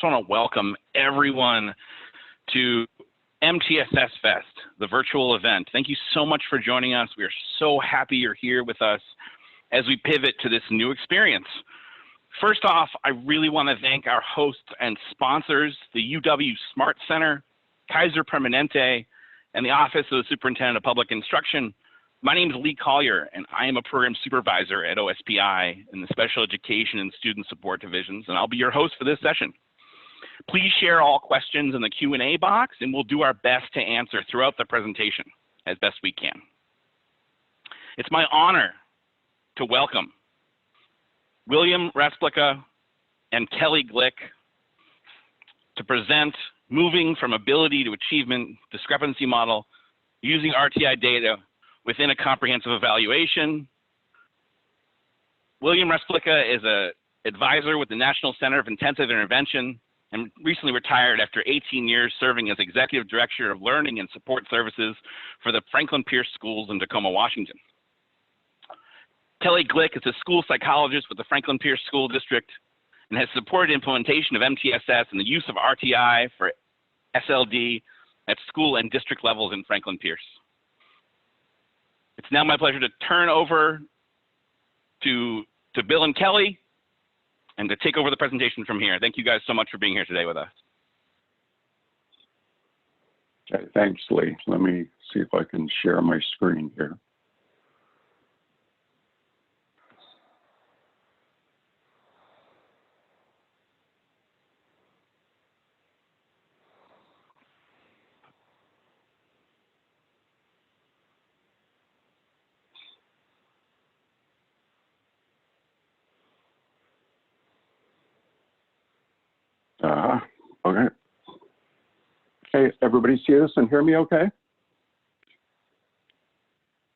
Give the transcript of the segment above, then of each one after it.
just want to welcome everyone to MTSS Fest, the virtual event. Thank you so much for joining us. We are so happy you're here with us as we pivot to this new experience. First off, I really want to thank our hosts and sponsors, the UW Smart Center, Kaiser Permanente, and the Office of the Superintendent of Public Instruction. My name is Lee Collier, and I am a program supervisor at OSPI in the Special Education and Student Support Divisions, and I'll be your host for this session. Please share all questions in the Q&A box, and we'll do our best to answer throughout the presentation as best we can. It's my honor to welcome William Rasplica and Kelly Glick to present Moving from Ability to Achievement Discrepancy Model using RTI data within a comprehensive evaluation. William Rasplica is an advisor with the National Center of Intensive Intervention and recently retired after 18 years serving as Executive Director of Learning and Support Services for the Franklin Pierce Schools in Tacoma, Washington. Kelly Glick is a school psychologist with the Franklin Pierce School District and has supported implementation of MTSS and the use of RTI for SLD at school and district levels in Franklin Pierce. It's now my pleasure to turn over to Bill and Kelly and to take over the presentation from here. Thank you guys so much for being here today with us. Okay, thanks, Lee. Let me see if I can share my screen here. Okay. Okay, everybody see this and hear me okay?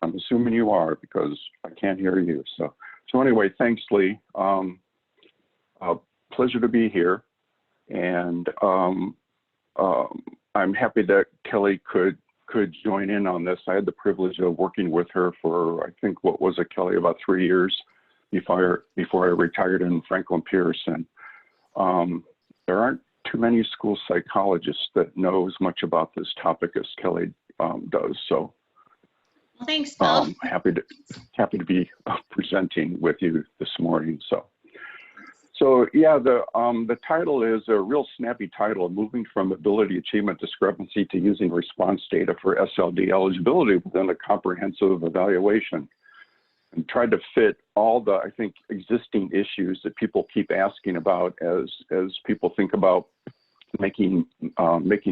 I'm assuming you are because I can't hear you. So anyway, thanks, Lee. Pleasure to be here. And I'm happy that Kelly could join in on this. I had the privilege of working with her for, I think, what was it, Kelly, about 3 years before I retired in Franklin Pierce. And there aren't too many school psychologists that know as much about this topic as Kelly does. So, well, thanks, Bill. Happy to be presenting with you this morning. So yeah, the title is a real snappy title: Moving from Ability Achievement Discrepancy to Using Response Data for SLD Eligibility Within a Comprehensive Evaluation. And tried to fit all the, I think, existing issues that people keep asking about as people think about making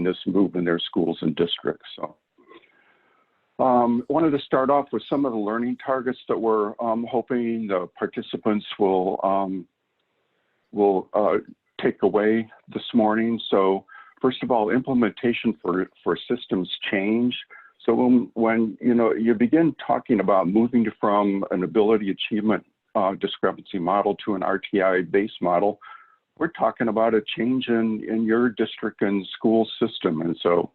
this move in their schools and districts. So wanted to start off with some of the learning targets that we're hoping the participants will take away this morning. So first of all, implementation for systems change. So when you begin talking about moving from an ability achievement discrepancy model to an RTI-based model, we're talking about a change in your district and school system. And so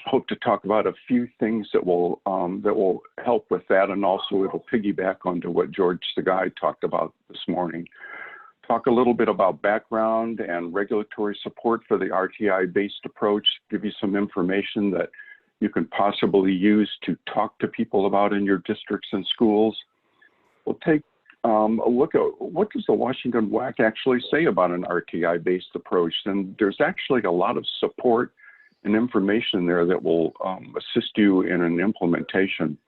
hope to talk about a few things that will help with that, and also it'll piggyback onto what George Sagai talked about this morning. Talk a little bit about background and regulatory support for the RTI-based approach, give you some information that you can possibly use to talk to people about in your districts and schools. We'll take a look at what does the Washington WAC actually say about an RTI-based approach, and there's actually a lot of support and information there that will assist you in an implementation.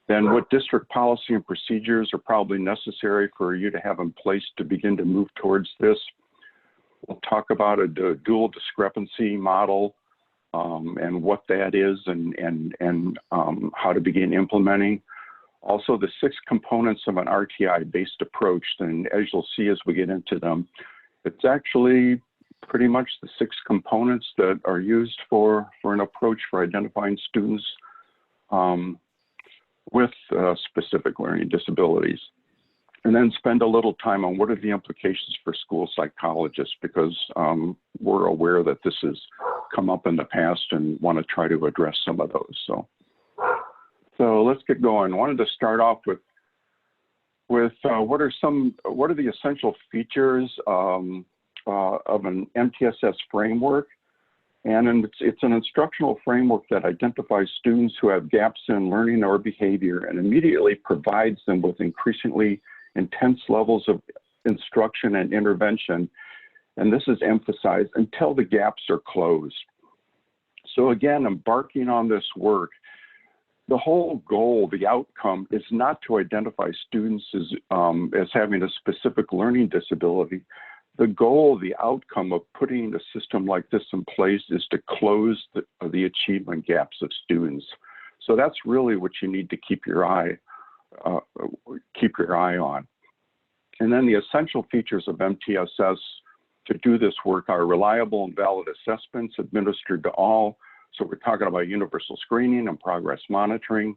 Then what district policy and procedures are probably necessary for you to have in place to begin to move towards this. We'll talk about a dual discrepancy model and what that is and how to begin implementing. Also, the 6 components of an RTI-based approach, and as you'll see as we get into them, it's actually pretty much the 6 components that are used for an approach for identifying students with specific learning disabilities. And then spend a little time on what are the implications for school psychologists, because we're aware that this has come up in the past and want to try to address some of those. So let's get going. I wanted to start off with with what are the essential features of an MTSS framework. And it's an instructional framework that identifies students who have gaps in learning or behavior and immediately provides them with increasingly intense levels of instruction and intervention. And this is emphasized until the gaps are closed. So again, embarking on this work, the whole goal, the outcome, is not to identify students as having a specific learning disability. The goal, the outcome of putting a system like this in place is to close the achievement gaps of students. So that's really what you need to keep your eye on. And then the essential features of MTSS to do this work are reliable and valid assessments administered to all. So we're talking about universal screening and progress monitoring,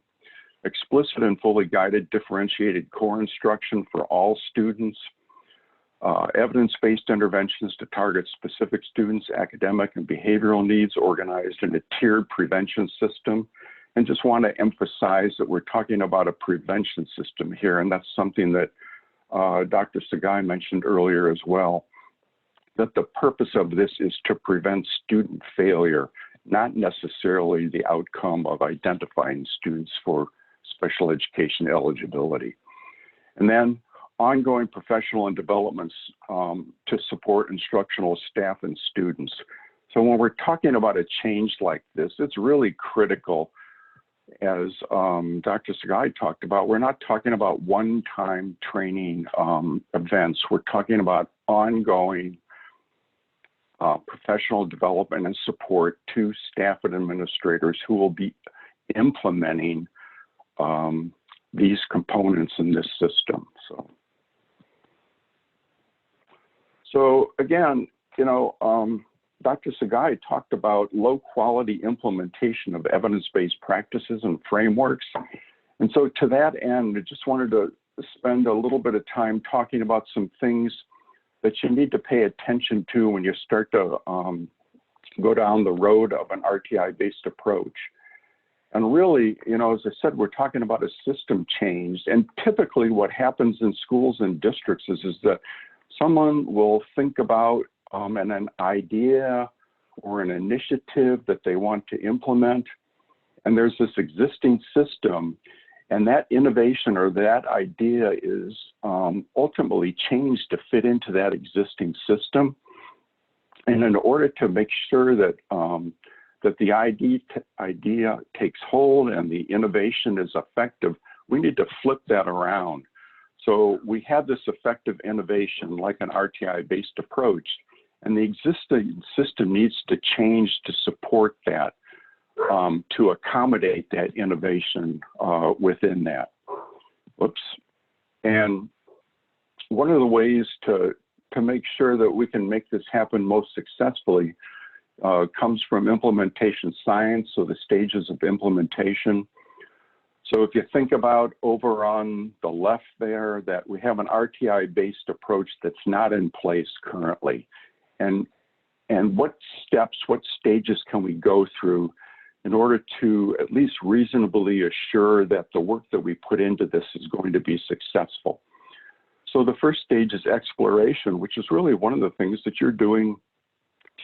explicit and fully guided differentiated core instruction for all students, evidence-based interventions to target specific students' academic and behavioral needs organized in a tiered prevention system. And just want to emphasize that we're talking about a prevention system here, and that's something that Dr. Sagai mentioned earlier as well, that the purpose of this is to prevent student failure, not necessarily the outcome of identifying students for special education eligibility. And then ongoing professional and developments to support instructional staff and students. So when we're talking about a change like this, it's really critical, as Dr. Sagai talked about, we're not talking about one-time training events. We're talking about ongoing professional development and support to staff and administrators who will be implementing these components in this system. So again, you know, Dr. Sagai talked about low quality implementation of evidence-based practices and frameworks. And so to that end, I just wanted to spend a little bit of time talking about some things that you need to pay attention to when you start to go down the road of an RTI-based approach. And really, you know, as I said, we're talking about a system change. And typically what happens in schools and districts is that someone will think about an idea or an initiative that they want to implement, and there's this existing system, and that innovation or that idea is ultimately changed to fit into that existing system. And in order to make sure that that the idea takes hold and the innovation is effective, we need to flip that around. So we have this effective innovation like an RTI-based approach, and the existing system needs to change to support that, to accommodate that innovation within that. Whoops. And one of the ways to make sure that we can make this happen most successfully comes from implementation science, so the stages of implementation. So if you think about over on the left there, that we have an RTI-based approach that's not in place currently. And what steps, what stages can we go through in order to at least reasonably assure that the work that we put into this is going to be successful? So the first stage is exploration, which is really one of the things that you're doing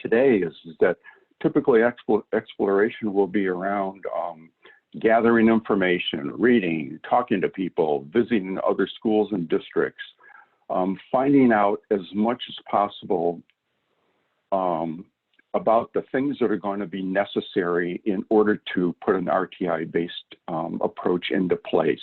today, is that typically exploration will be around gathering information, reading, talking to people, visiting other schools and districts, finding out as much as possible about the things that are going to be necessary in order to put an RTI-based approach into place.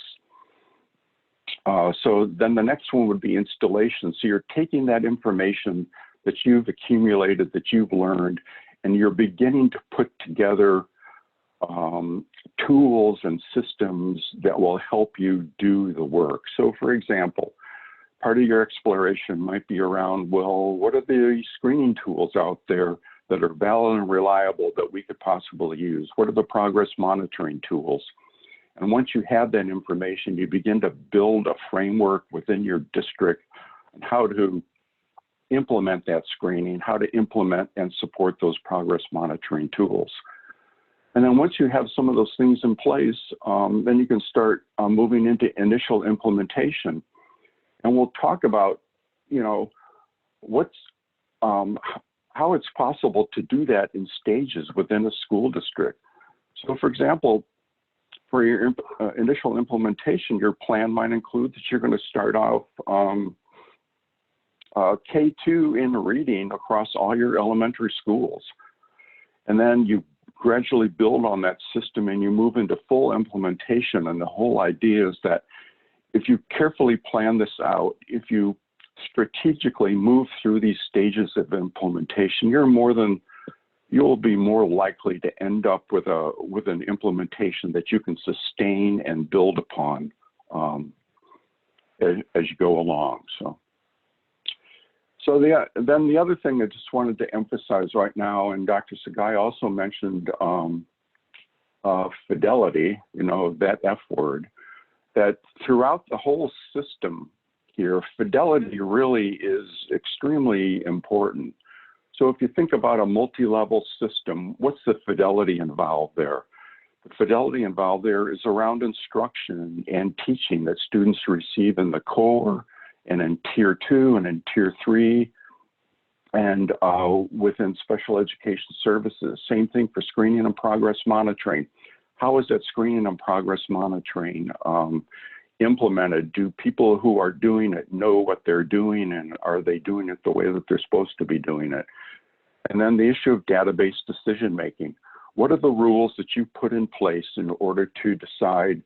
So then the next one would be installation. So you're taking that information that you've accumulated, that you've learned, and you're beginning to put together tools and systems that will help you do the work. So for example, part of your exploration might be around, well, what are the screening tools out there that are valid and reliable that we could possibly use? What are the progress monitoring tools? And once you have that information, you begin to build a framework within your district on how to implement that screening, how to implement and support those progress monitoring tools. And then once you have some of those things in place, then you can start moving into initial implementation. And we'll talk about, what's, how it's possible to do that in stages within a school district. So for example, for your initial implementation, your plan might include that you're going to start off K2 in reading across all your elementary schools. And then you gradually build on that system and you move into full implementation. And the whole idea is that if you carefully plan this out, if you strategically move through these stages of implementation, you'll be more likely to end up with an implementation that you can sustain and build upon as you go along. So then the other thing I just wanted to emphasize right now, and Dr. Sagai also mentioned Fidelity, that F word, that throughout the whole system here, fidelity really is extremely important. So if you think about a multi-level system, what's the fidelity involved there? The fidelity involved there is around instruction and teaching that students receive in the core and in Tier 2 and in Tier 3 and within special education services. Same thing for screening and progress monitoring. How is that screening and progress monitoring implemented? Do people who are doing it know what they're doing, and are they doing it the way that they're supposed to be doing it? And then the issue of database decision making. What are the rules that you put in place in order to decide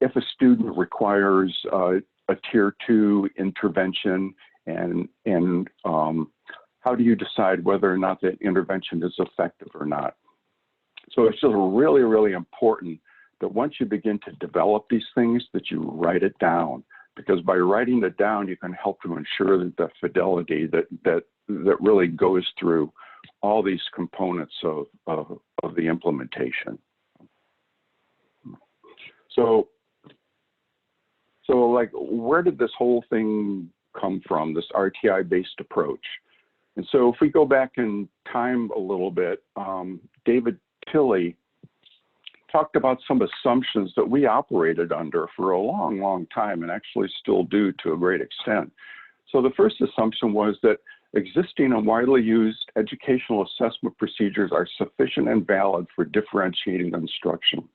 if a student requires a Tier 2 intervention, and how do you decide whether or not that intervention is effective or not? So it's just really, really important that once you begin to develop these things, that you write it down, because by writing it down, you can help to ensure that the fidelity that really goes through all these components of the implementation. So like, where did this whole thing come from, this RTI-based approach? And so if we go back in time a little bit, David Tilley talked about some assumptions that we operated under for a long, long time, and actually still do to a great extent. So the first assumption was that existing and widely used educational assessment procedures are sufficient and valid for differentiating instruction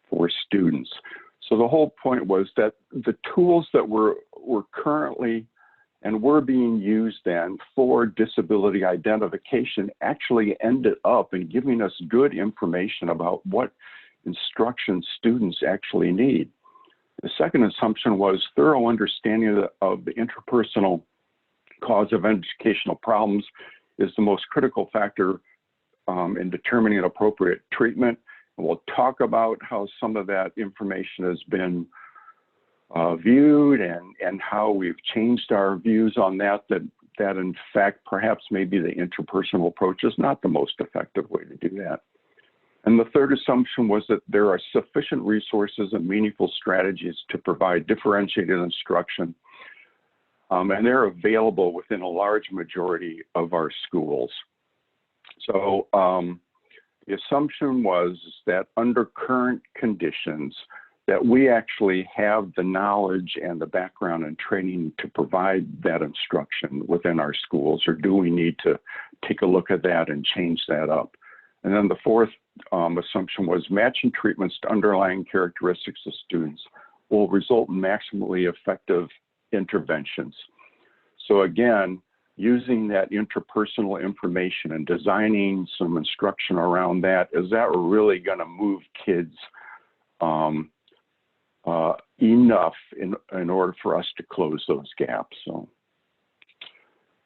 for students. So the whole point was that the tools that were currently and were being used then for disability identification actually ended up in giving us good information about what instruction students actually need. The second assumption was thorough understanding of the interpersonal cause of educational problems is the most critical factor in determining appropriate treatment. And we'll talk about how some of that information has been viewed and how we've changed our views on that in fact perhaps maybe the interpersonal approach is not the most effective way to do that. And the third assumption was that there are sufficient resources and meaningful strategies to provide differentiated instruction, and they're available within a large majority of our schools. So the assumption was that under current conditions, that we actually have the knowledge and the background and training to provide that instruction within our schools, or do we need to take a look at that and change that up? And then the fourth assumption was matching treatments to underlying characteristics of students will result in maximally effective interventions. So again, using that interpersonal information and designing some instruction around that, is that really going to move kids enough in order for us to close those gaps? So.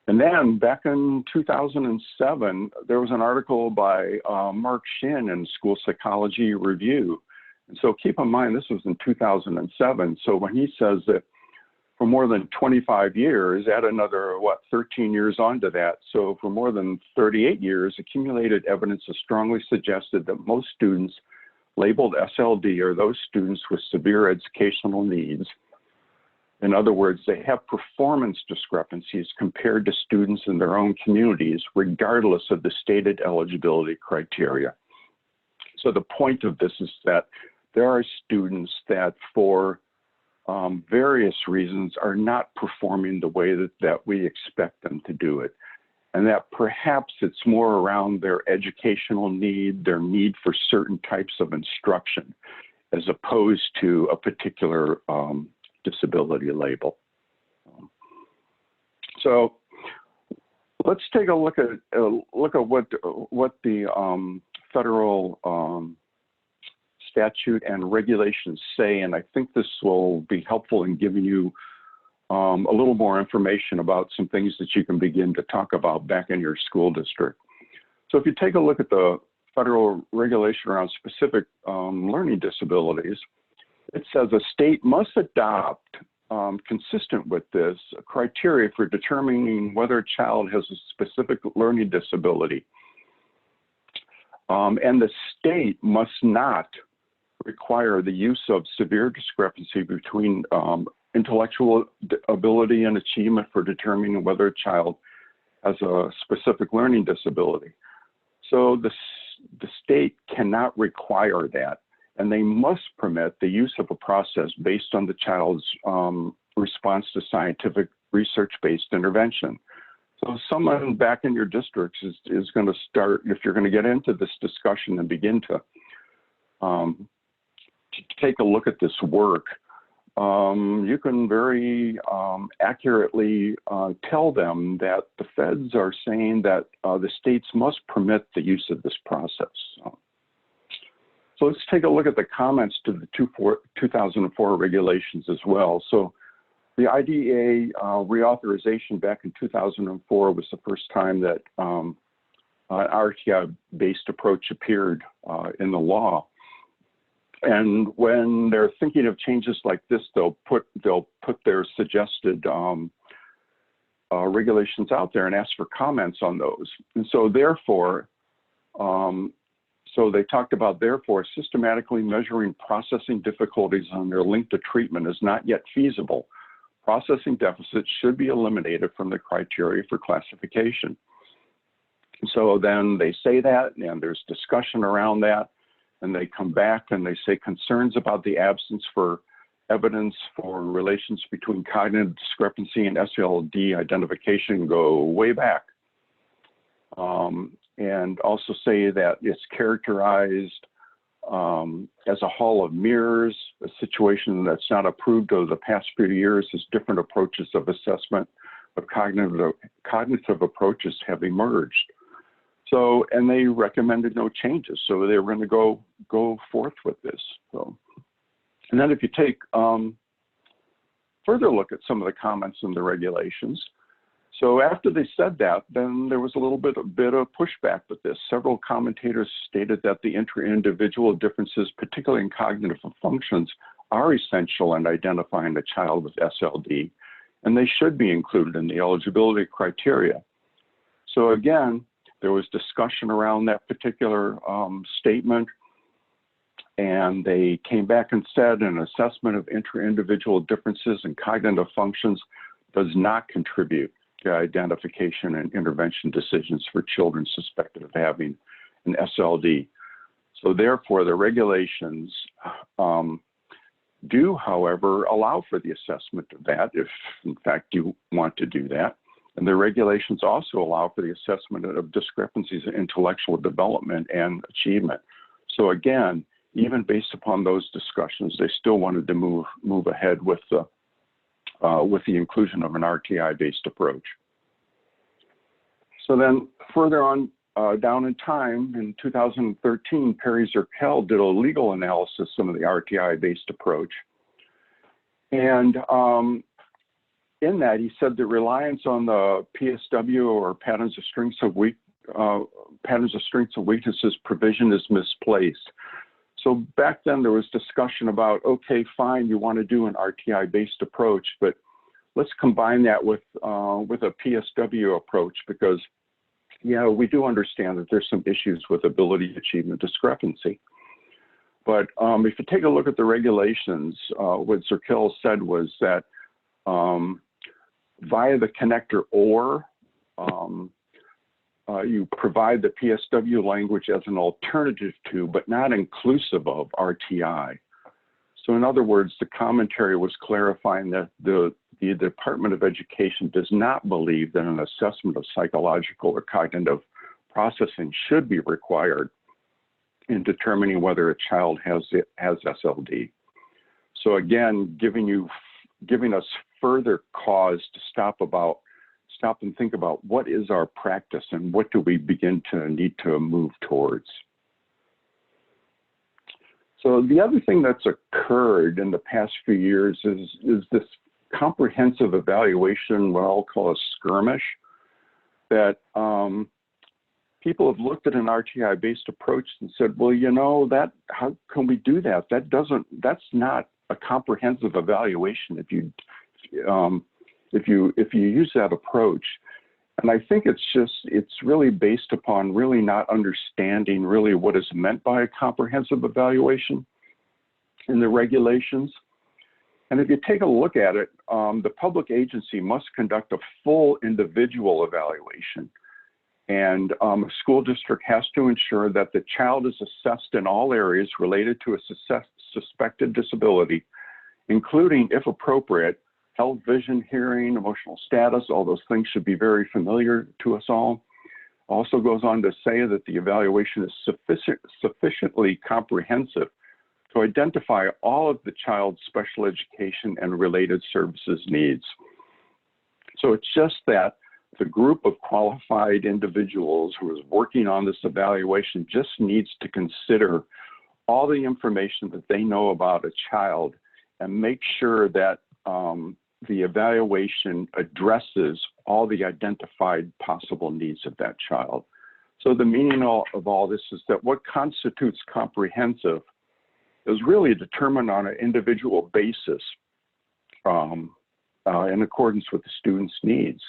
And then back in 2007, there was an article by Mark Shin in School Psychology Review. And so keep in mind, this was in 2007. So when he says that for more than 25 years, add another, 13 years onto that. So for more than 38 years, accumulated evidence has strongly suggested that most students labeled SLD are those students with severe educational needs. In other words, they have performance discrepancies compared to students in their own communities, regardless of the stated eligibility criteria. So the point of this is that there are students that for various reasons, are not performing the way that we expect them to do it. And that perhaps it's more around their educational need, their need for certain types of instruction, as opposed to a particular disability label. So let's take a look at what the federal statute and regulations say, and I think this will be helpful in giving you a little more information about some things that you can begin to talk about back in your school district. So if you take a look at the federal regulation around specific learning disabilities, it says a state must adopt, consistent with this, a criteria for determining whether a child has a specific learning disability. And the state must not require the use of severe discrepancy between intellectual ability and achievement for determining whether a child has a specific learning disability. So the state cannot require that, and they must permit the use of a process based on the child's response to scientific research-based intervention. So someone back in your districts is going to start, if you're going to get into this discussion and begin to take a look at this work, you can very accurately tell them that the feds are saying that the states must permit the use of this process. So let's take a look at the comments to the 2004 regulations as well. So the IDEA reauthorization back in 2004 was the first time that an RTI-based approach appeared in the law. And when they're thinking of changes like this, they'll put their suggested regulations out there and ask for comments on those. And so therefore, so they talked about, therefore, systematically measuring processing difficulties on their link to treatment is not yet feasible. Processing deficits should be eliminated from the criteria for classification. And so then they say that, and there's discussion around that. And they come back and they say concerns about the absence for evidence for relations between cognitive discrepancy and SLD identification go way back. And also say that it's characterized as a hall of mirrors, a situation that's not approved over the past few years as different approaches of assessment of cognitive approaches have emerged. So, and they recommended no changes. So they were going to go forth with this. So, and then if you take further look at some of the comments in the regulations. So after they said that, then there was a little bit of pushback with this. Several commentators stated that the inter-individual differences, particularly in cognitive functions, are essential in identifying a child with SLD, and they should be included in the eligibility criteria. So again, there was discussion around that particular statement, and they came back and said an assessment of inter-individual differences in cognitive functions does not contribute to identification and intervention decisions for children suspected of having an SLD. So therefore, the regulations do, however, allow for the assessment of that if, in fact, you want to do that. And the regulations also allow for the assessment of discrepancies in intellectual development and achievement. So again, even based upon those discussions, they still wanted to move ahead with the inclusion of an RTI-based approach. So then further on down in time, in 2013, Perry Zerkel did a legal analysis of some of the RTI-based approach. And in that, he said the reliance on the PSW or patterns of strengths of weaknesses provision is misplaced. So back then there was discussion about, okay, fine, you want to do an RTI-based approach, but let's combine that with a PSW approach because, yeah, we do understand that there's some issues with ability achievement discrepancy. But if you take a look at the regulations, what Zerkel said was that via the connector or, you provide the PSW language as an alternative to, but not inclusive of RTI. So in other words, the commentary was clarifying that the Department of Education does not believe that an assessment of psychological or cognitive processing should be required in determining whether a child has SLD. So again, giving us further cause to stop and think about what is our practice and what do we begin to need to move towards. So the other thing that's occurred in the past few years is this comprehensive evaluation, what I'll call a skirmish, that people have looked at an RTI-based approach and said, well, you know, how can we do that? That's not a comprehensive evaluation if you use that approach. And I think it's really based upon really not understanding really what is meant by a comprehensive evaluation in the regulations. And if you take a look at it, the public agency must conduct a full individual evaluation. And a school district has to ensure that the child is assessed in all areas related to a suspected disability, including, if appropriate, health, vision, hearing, emotional status. All those things should be very familiar to us all. Also goes on to say that the evaluation is sufficiently comprehensive to identify all of the child's special education and related services needs. So it's just that the group of qualified individuals who is working on this evaluation just needs to consider all the information that they know about a child and make sure that the evaluation addresses all the identified possible needs of that child. So the meaning of all this is that what constitutes comprehensive is really determined on an individual basis in accordance with the student's needs.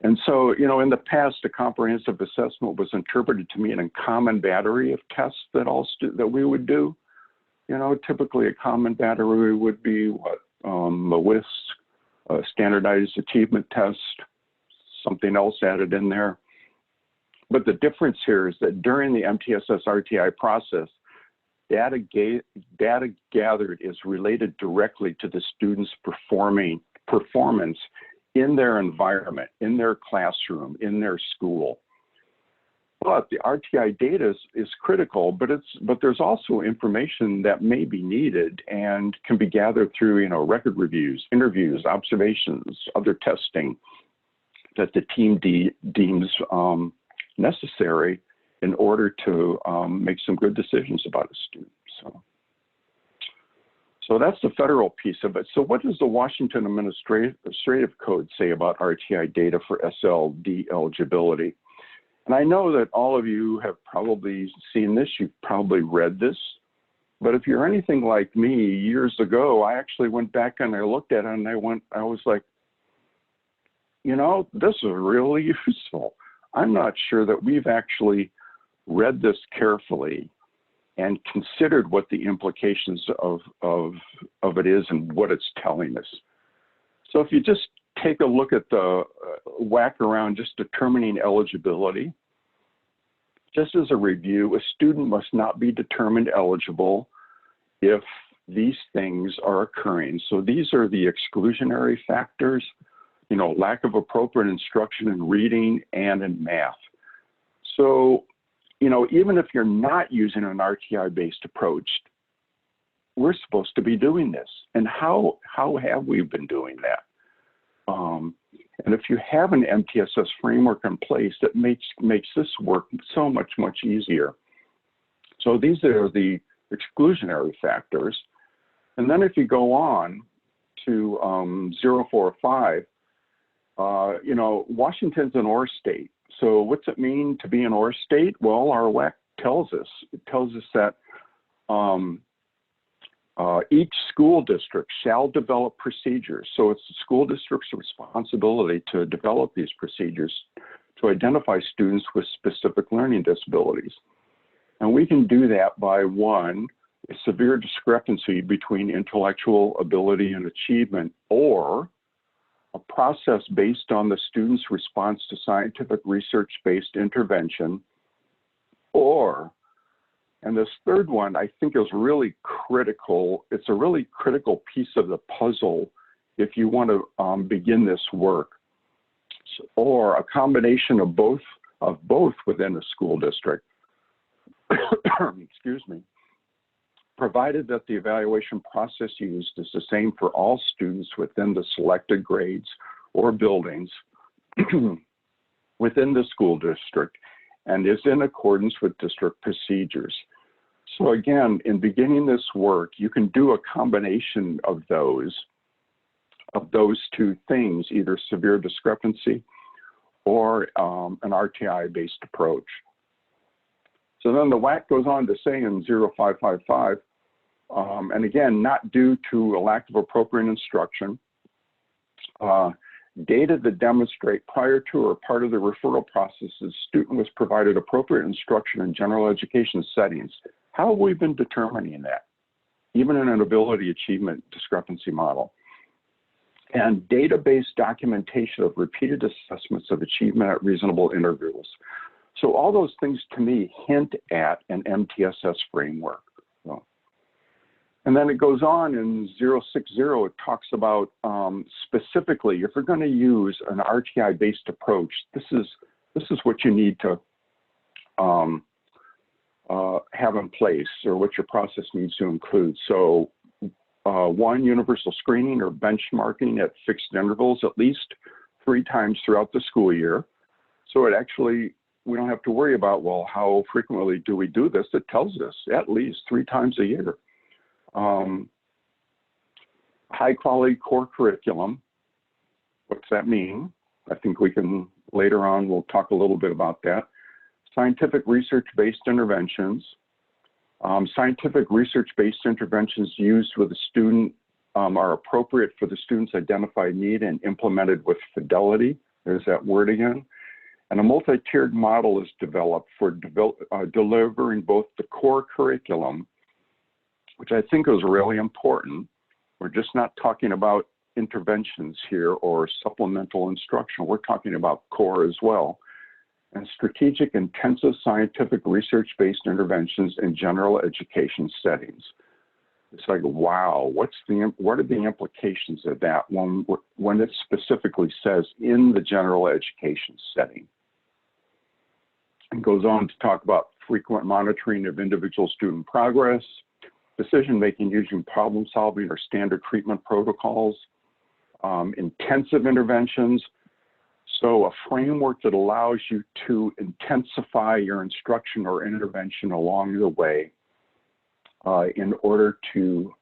And so, you know, in the past, a comprehensive assessment was interpreted to mean a common battery of tests that we would do. You know, typically a common battery would be what? A WIS, a standardized achievement test, something else added in there. But the difference here is that during the MTSS RTI process, data gathered is related directly to the student's performance in their environment, in their classroom, in their school. But the RTI data is critical, but there's also information that may be needed and can be gathered through, you know, record reviews, interviews, observations, other testing that the team deems necessary in order to make some good decisions about a student. So that's the federal piece of it. So what does the Washington Administrative Code say about RTI data for SLD eligibility? And I know that all of you have probably seen this, you've probably read this, but if you're anything like me, years ago, I actually went back and I looked at it and I was like, you know, this is really useful. I'm not sure that we've actually read this carefully and considered what the implications of it is and what it's telling us. So if you just take a look at the whack around just determining eligibility. Just as a review, a student must not be determined eligible if these things are occurring. So these are the exclusionary factors, you know, lack of appropriate instruction in reading and in math. So, you know, even if you're not using an RTI-based approach, we're supposed to be doing this. And how have we been doing that? And if you have an MTSS framework in place, that makes this work so much easier. So these are the exclusionary factors. And then if you go on to 045, you know, Washington's an OR state. So what's it mean to be an OR state? Well, our WAC tells us. It tells us that each school district shall develop procedures. So it's the school district's responsibility to develop these procedures to identify students with specific learning disabilities. And we can do that by, one, a severe discrepancy between intellectual ability and achievement, or a process based on the student's response to scientific research-based intervention, or And this third one, I think, is really critical. It's a really critical piece of the puzzle if you want to begin this work, or a combination of both within a school district. Excuse me. Provided that the evaluation process used is the same for all students within the selected grades or buildings within the school district and is in accordance with district procedures. So again, in beginning this work, you can do a combination of those two things, either severe discrepancy or an RTI-based approach. So then the WAC goes on to say in 0555, and again, not due to a lack of appropriate instruction, data that demonstrate prior to or part of the referral process, the student was provided appropriate instruction in general education settings. How have we been determining that, even in an ability achievement discrepancy model? And data-based documentation of repeated assessments of achievement at reasonable intervals. So all those things to me hint at an MTSS framework. So, and then it goes on in 060, it talks about specifically, if you're going to use an RTI-based approach, this is what you need to have in place, or what your process needs to include. So one, universal screening or benchmarking at fixed intervals at least 3 times throughout the school year. So it actually, we don't have to worry about, well, how frequently do we do this? It tells us at least 3 times a year. High quality core curriculum. What's that mean? I think we can, later on, we'll talk a little bit about that. Scientific research-based interventions. Scientific research-based interventions used with a student are appropriate for the student's identified need and implemented with fidelity. There's that word again. And a multi-tiered model is developed for delivering both the core curriculum, which I think is really important. We're just not talking about interventions here or supplemental instruction. We're talking about core as well. And strategic, intensive scientific research-based interventions in general education settings. It's like, wow, what are the implications of that when it specifically says in the general education setting? And goes on to talk about frequent monitoring of individual student progress, decision-making using problem-solving or standard treatment protocols, intensive interventions. So a framework that allows you to intensify your instruction or intervention along the way in order to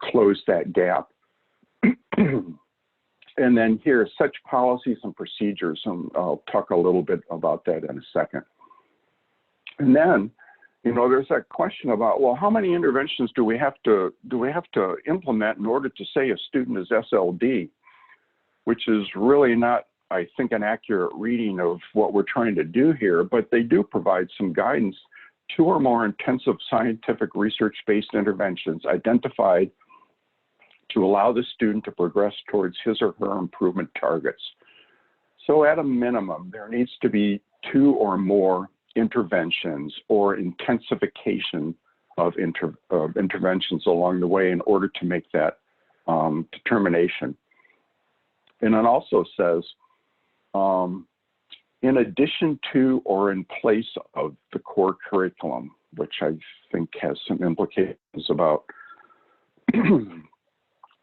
close that gap. And then here, such policies and procedures, and I'll talk a little bit about that in a second. And then, you know, there's that question about, well, how many interventions do we have to implement in order to say a student is SLD? Which is really not, I think, an accurate reading of what we're trying to do here, but they do provide some guidance. 2 or more intensive scientific research-based interventions identified to allow the student to progress towards his or her improvement targets. So at a minimum, there needs to be 2 or more interventions or intensification of interventions along the way in order to make that determination. And it also says, in addition to or in place of the core curriculum, which I think has some implications about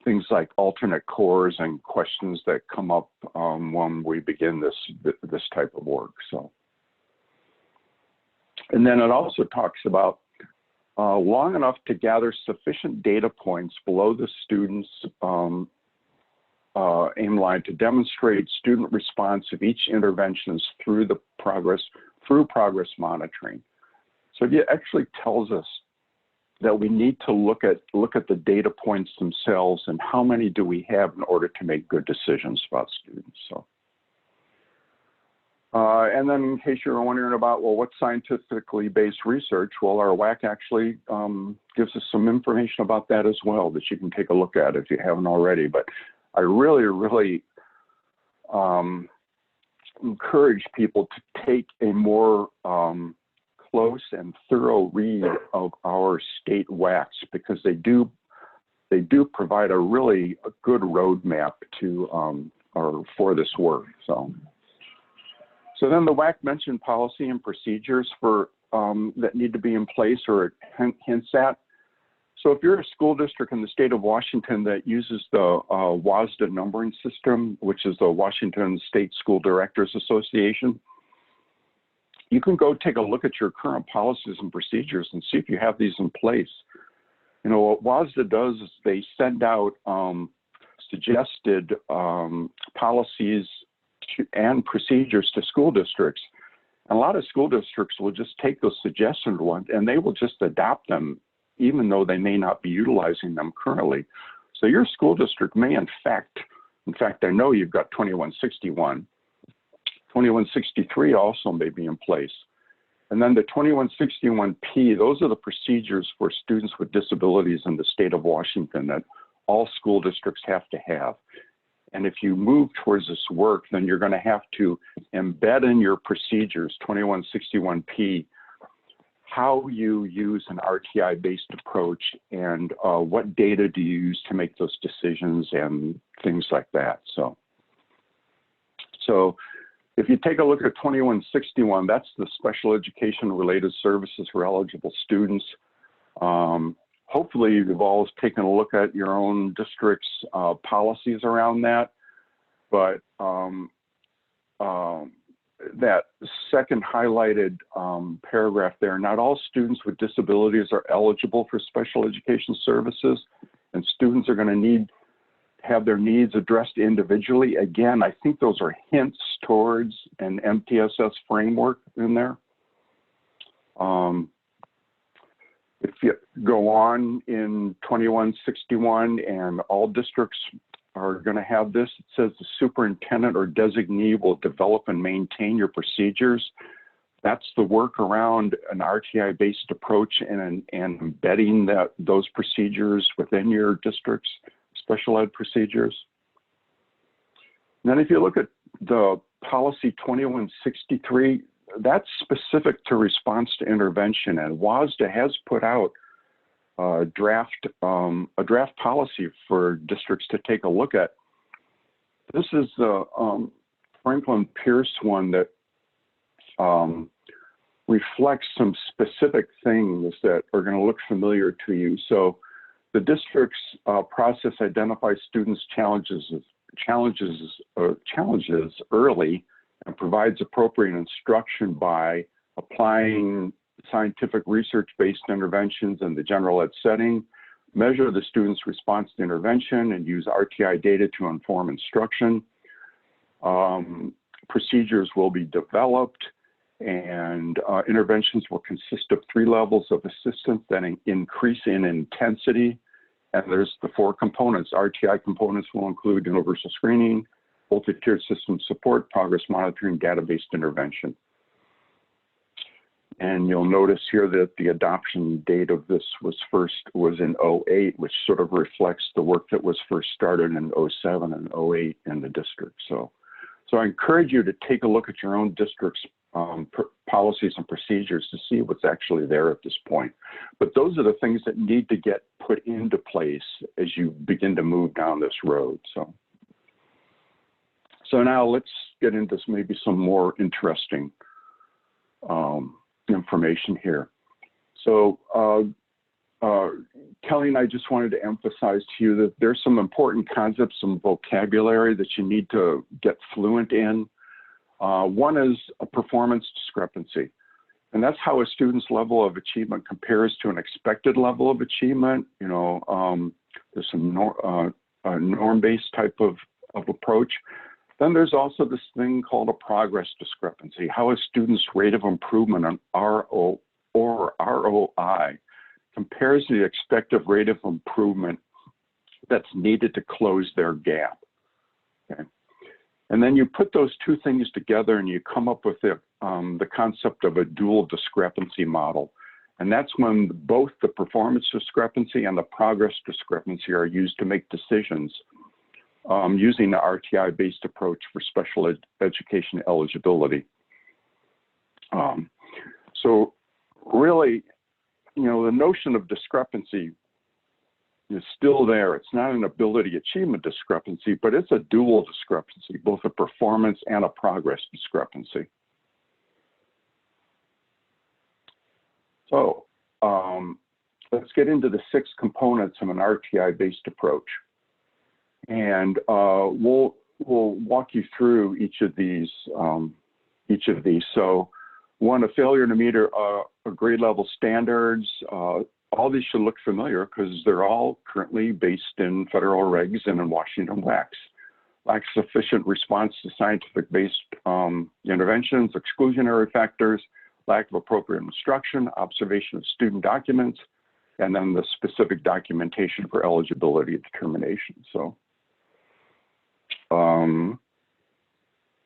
things like alternate cores and questions that come up when we begin this type of work. So, and then it also talks about long enough to gather sufficient data points below the student's aim line to demonstrate student response of each interventions through progress monitoring. So it actually tells us that we need to look at the data points themselves and how many do we have in order to make good decisions about students. So, and then in case you're wondering about, well, what's scientifically based research? Well, our WAC actually gives us some information about that as well that you can take a look at if you haven't already. But I really encourage people to take a more close and thorough read of our state WACs, because they do provide a good roadmap for this work. So then the WAC mentioned policy and procedures that need to be in place, or it hints at. So if you're a school district in the state of Washington that uses the WASDA numbering system, which is the Washington State School Directors Association, you can go take a look at your current policies and procedures and see if you have these in place. You know, what WASDA does is they send out suggested policies and procedures to school districts. And a lot of school districts will just take those suggested ones and they will just adopt them, even though they may not be utilizing them currently. So your school district may in fact, I know you've got 2161. 2163 also may be in place. And then the 2161P, those are the procedures for students with disabilities in the state of Washington that all school districts have to have. And if you move towards this work, then you're going to have to embed in your procedures, 2161P, how you use an RTI-based approach and what data do you use to make those decisions and things like that. So if you take a look at 2161, that's the special education related services for eligible students. Hopefully you've all taken a look at your own district's policies around that, but that second highlighted paragraph there, not all students with disabilities are eligible for special education services, and students are going to need to have their needs addressed individually. Again, I think those are hints towards an MTSS framework in there. If you go on in 2161, and all districts are going to have this, it says the superintendent or designee will develop and maintain your procedures. That's the work around an RTI-based approach and embedding those procedures within your district's special ed procedures. And then if you look at the policy 2163, that's specific to response to intervention, and WASDA has put out a draft policy for districts to take a look at. This is the Franklin Pierce one that reflects some specific things that are going to look familiar to you. So the district's process identifies students' challenges early and provides appropriate instruction by applying scientific research-based interventions in the general ed setting, measure the student's response to intervention, and use RTI data to inform instruction. Procedures will be developed, and interventions will consist of 3 levels of assistance that increase in intensity. And there's the 4 components. RTI components will include universal screening, multi-tiered system support, progress monitoring, data-based intervention. And you'll notice here that the adoption date of this was in 08, which sort of reflects the work that was first started in 07 and 08 in the district. So I encourage you to take a look at your own district's policies and procedures to see what's actually there at this point. But those are the things that need to get put into place as you begin to move down this road. So now let's get into maybe some more interesting information here. So Kelly and I just wanted to emphasize to you that there's some important concepts, some vocabulary that you need to get fluent in. One is a performance discrepancy, and that's how a student's level of achievement compares to an expected level of achievement. You know, there's some norm-based type of approach. Then there's also this thing called a progress discrepancy, how a student's rate of improvement on ROI compares to the expected rate of improvement that's needed to close their gap. Okay. And then you put those 2 things together and you come up with the concept of a dual discrepancy model. And that's when both the performance discrepancy and the progress discrepancy are used to make decisions using the RTI-based approach for special education eligibility. So really, the notion of discrepancy is still there. It's not an ability achievement discrepancy, but it's a dual discrepancy, both a performance and a progress discrepancy. So let's get into the 6 components of an RTI-based approach. And we'll walk you through each of these. So one, a failure to meet a grade level standards. All these should look familiar because they're all currently based in federal regs and in Washington WACs. Lack sufficient response to scientific-based interventions, exclusionary factors, lack of appropriate instruction, observation of student documents, and then the specific documentation for eligibility determination. So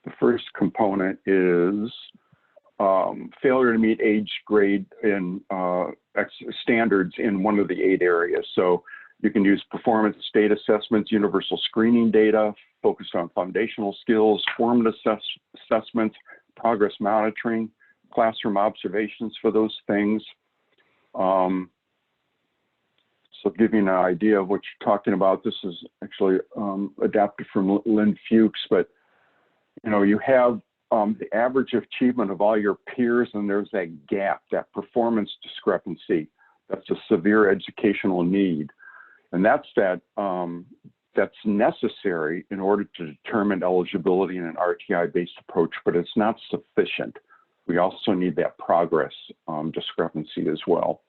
the first component is failure to meet age grade in standards in one of the 8 areas. So you can use performance state assessments, universal screening data focused on foundational skills, formative assessments, progress monitoring, classroom observations for those things. So give you an idea of what you're talking about. This is actually adapted from Lynn Fuchs, but you have the average achievement of all your peers, and there's that gap, that performance discrepancy. That's a severe educational need. And that's necessary in order to determine eligibility in an RTI-based approach, but it's not sufficient. We also need that progress discrepancy as well.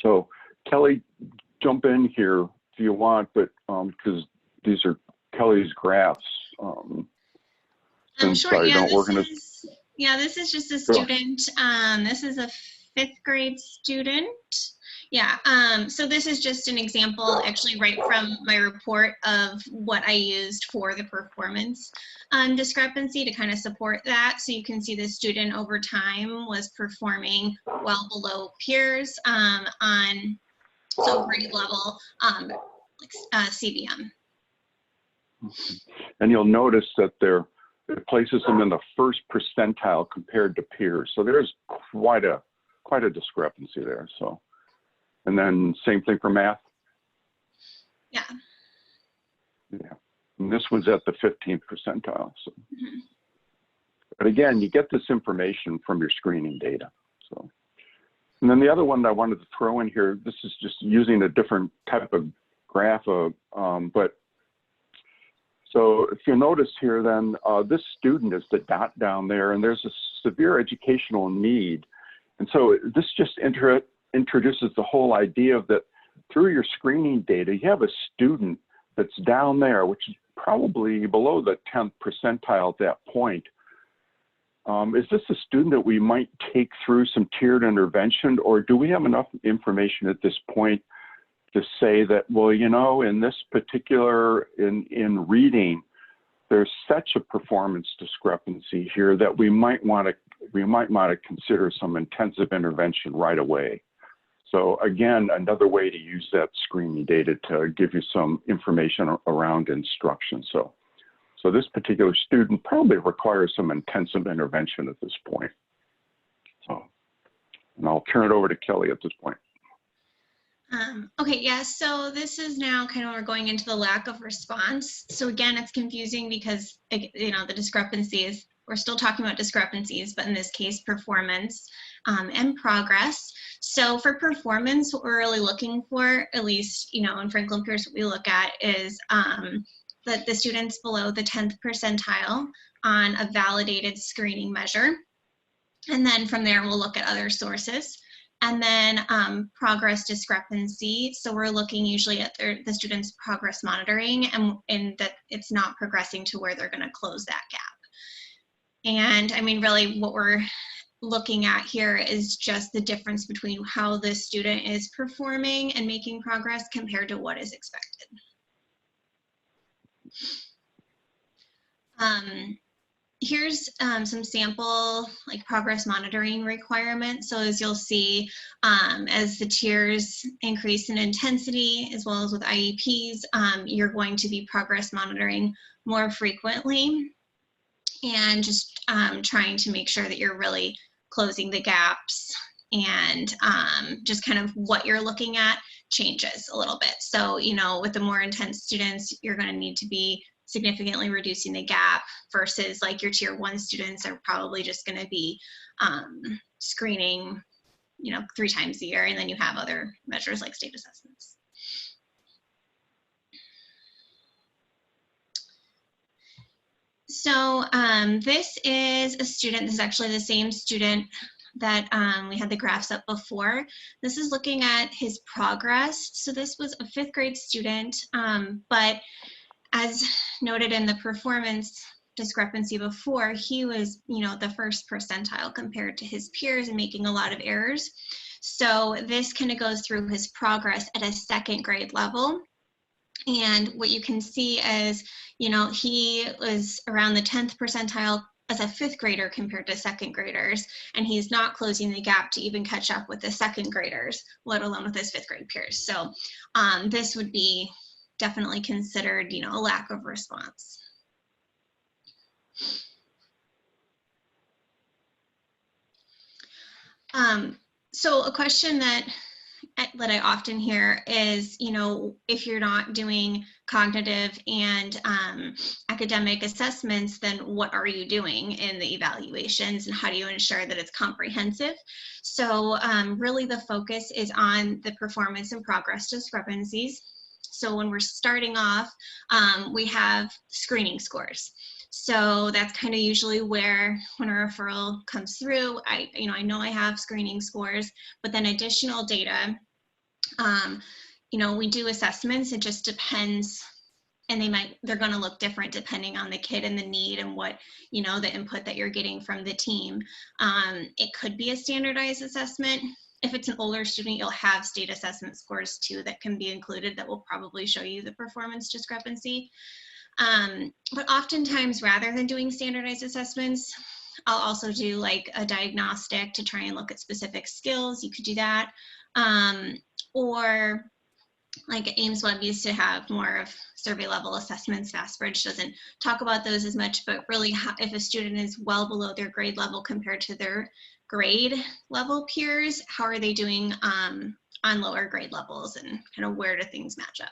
So Kelly, jump in here if you want, but because these are Kelly's graphs. Sure. Yeah, this is just a student. This is a 5th grade student. Yeah. So this is just an example, actually, right from my report of what I used for the performance discrepancy to kind of support that. So you can see the student over time was performing well below peers on grade level CBM. And you'll notice that it places them in the first percentile compared to peers. So there's quite a discrepancy there. So, and then same thing for math. Yeah. Yeah. And this was at the 15th percentile. So, but again, you get this information from your screening data. So, and then the other one that I wanted to throw in here, this is just using a different type of graph, but so if you notice here, then this student is the dot down there, and there's a severe educational need. And so this just introduces the whole idea of that through your screening data, you have a student that's down there, which is probably below the 10th percentile at that point. Is this a student that we might take through some tiered intervention, or do we have enough information at this point to say that, well, in this particular, in reading, there's such a performance discrepancy here that we might want to consider some intensive intervention right away. So again, another way to use that screening data to give you some information around instruction. So this particular student probably requires some intensive intervention at this point. So, and I'll turn it over to Kelly at this point. Okay, yeah, so this is now kind of, we're going into the lack of response. So again, it's confusing because, the discrepancies, we're still talking about discrepancies, but in this case, performance and progress. So for performance, what we're really looking for, at least, in Franklin Pierce, what we look at is that the students below the 10th percentile on a validated screening measure. And then from there, we'll look at other sources. And then progress discrepancy. So we're looking usually at the students' progress monitoring and that it's not progressing to where they're going to close that gap. And I mean, really what we're looking at here is just the difference between how the student is performing and making progress compared to what is expected. Here's some sample progress monitoring requirements. So as you'll see, as the tiers increase in intensity, as well as with IEPs, you're going to be progress monitoring more frequently and just trying to make sure that you're really closing the gaps, and just kind of what you're looking at changes a little bit. So, you know, with the more intense students, you're going to need to be significantly reducing the gap versus like your tier 1 students are probably just going to be screening, you know, 3 times a year, and then you have other measures like state assessments. So this is a student, this is actually the same student that we had the graphs up before. This is looking at his progress. So this was a 5th grade student, but as noted in the performance discrepancy before, he was, you know, the 1st percentile compared to his peers and making a lot of errors. So this kind of goes through his progress at a 2nd grade level. And what you can see is, you know, he was around the 10th percentile as a 5th grader compared to 2nd graders, and he's not closing the gap to even catch up with the 2nd graders, let alone with his 5th grade peers. So this would be definitely considered, you know, a lack of response. So a question that I often hear is, you know, if you're not doing cognitive and academic assessments, then what are you doing in the evaluations, and how do you ensure that it's comprehensive? So really the focus is on the performance and progress discrepancies. So when we're starting off, we have screening scores. So that's kind of usually where, when a referral comes through, I know I have screening scores, but then additional data, you know, we do assessments. It just depends, and they're going to look different depending on the kid and the need and what, you know, the input that you're getting from the team. It could be a standardized assessment. If it's an older student, you'll have state assessment scores too that can be included that will probably show you the performance discrepancy. But oftentimes, rather than doing standardized assessments, I'll also do like a diagnostic to try and look at specific skills. You could do that. Or like Ames Web used to have more of survey level assessments. FastBridge doesn't talk about those as much, but really if a student is well below their grade level compared to their grade level peers, how are they doing on lower grade levels, and kind of where do things match up?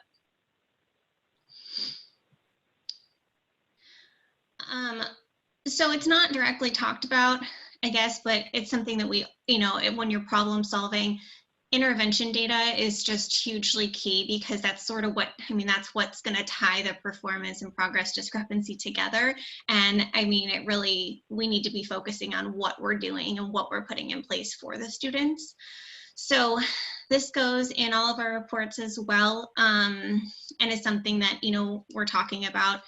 So it's not directly talked about, I guess, but it's something that we, you know, when you're problem solving, intervention data is just hugely key, because that's sort of what, I mean, that's what's going to tie the performance and progress discrepancy together. And I mean, it really, we need to be focusing on what we're doing and what we're putting in place for the students. So this goes in all of our reports as well, and is something that, you know, we're talking about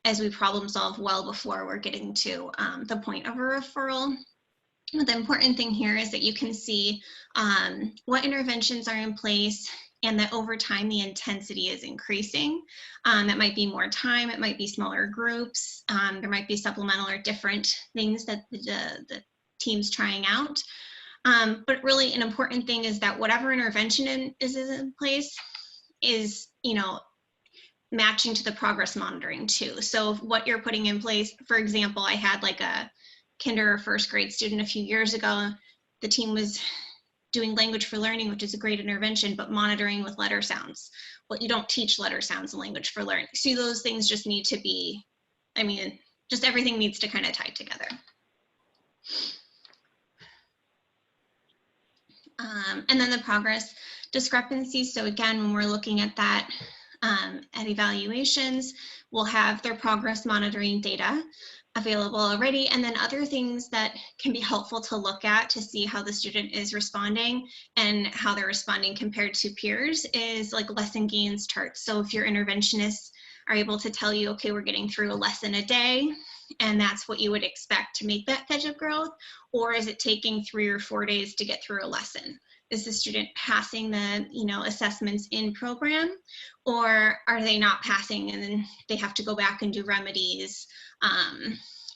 as we problem solve well before we're getting to the point of a referral. But the important thing here is that you can see what interventions are in place, and that over time the intensity is increasing. That might be more time, it might be smaller groups, there might be supplemental or different things that the team's trying out. But really an important thing is that whatever intervention is in place is, you know, matching to the progress monitoring too. So what you're putting in place, for example, I had like a kinder or 1st grade student a few years ago. The team was doing language for learning, which is a great intervention, but monitoring with letter sounds. Well, you don't teach letter sounds in language for learning. So those things just need to be, I mean, just everything needs to kind of tie together. And then the progress discrepancies. So again, when we're looking at that, at evaluations, we'll have their progress monitoring data available already, and then other things that can be helpful to look at to see how the student is responding and how they're responding compared to peers is like lesson gains charts. So if your interventionists are able to tell you, okay, we're getting through a lesson a day, and that's what you would expect to make that catch-up growth, or is it taking 3 or 4 days to get through a lesson? Is the student passing the, you know, assessments in program, or are they not passing and then they have to go back and do remedies?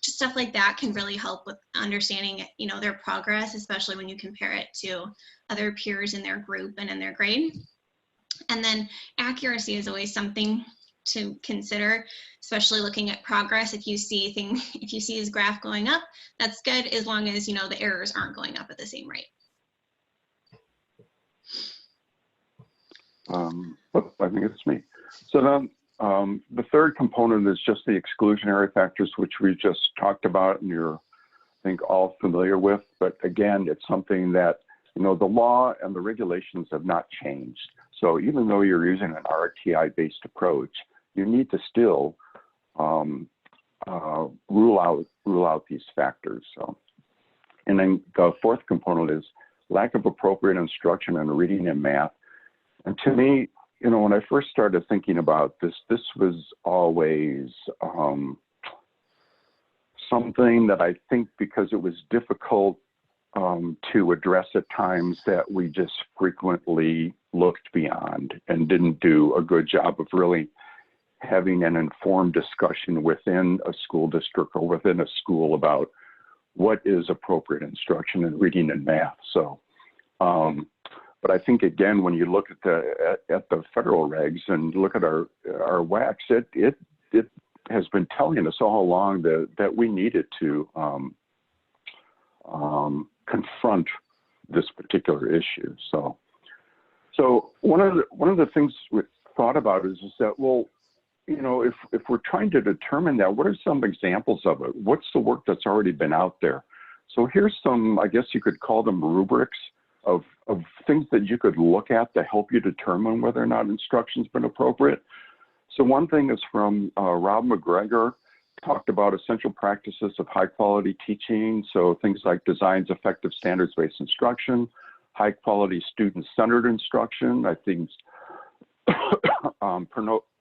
Just stuff like that can really help with understanding, you know, their progress, especially when you compare it to other peers in their group and in their grade. And then accuracy is always something to consider, especially looking at progress. If you see his graph going up, that's good, as long as the errors aren't going up at the same rate. I think it's me. So then the third component is just the exclusionary factors, which we just talked about and you're, I think, all familiar with. But again, it's something that, the law and the regulations have not changed. So even though you're using an RTI-based approach, you need to still rule out these factors. So, and then the fourth component is lack of appropriate instruction in reading and math. And to me, when I first started thinking about this was always something that I think, because it was difficult to address at times, that we just frequently looked beyond and didn't do a good job of really having an informed discussion within a school district or within a school about what is appropriate instruction in reading and math. So, but I think, again, when you look at the federal regs and look at our WACs, it has been telling us all along that we needed to confront this particular issue. So one of the things we thought about is that, well, if we're trying to determine that, what are some examples of it? What's the work that's already been out there? So here's some, I guess you could call them rubrics of things that you could look at to help you determine whether or not instruction's been appropriate. So one thing is from Rob McGregor, talked about essential practices of high quality teaching. So things like designs effective standards-based instruction, high quality student-centered instruction, I think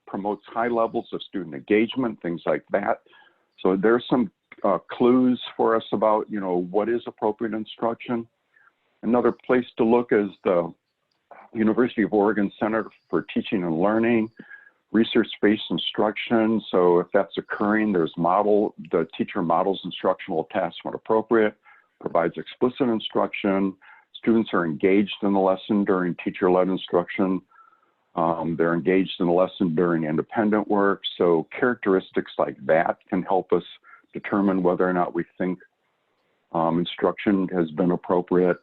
promotes high levels of student engagement, things like that. So there's some clues for us about, what is appropriate instruction. Another place to look is the University of Oregon Center for Teaching and Learning, research-based instruction. So if that's occurring, there's the teacher models instructional tasks when appropriate, provides explicit instruction, students are engaged in the lesson during teacher-led instruction, they're engaged in the lesson during independent work. So characteristics like that can help us determine whether or not we think instruction has been appropriate.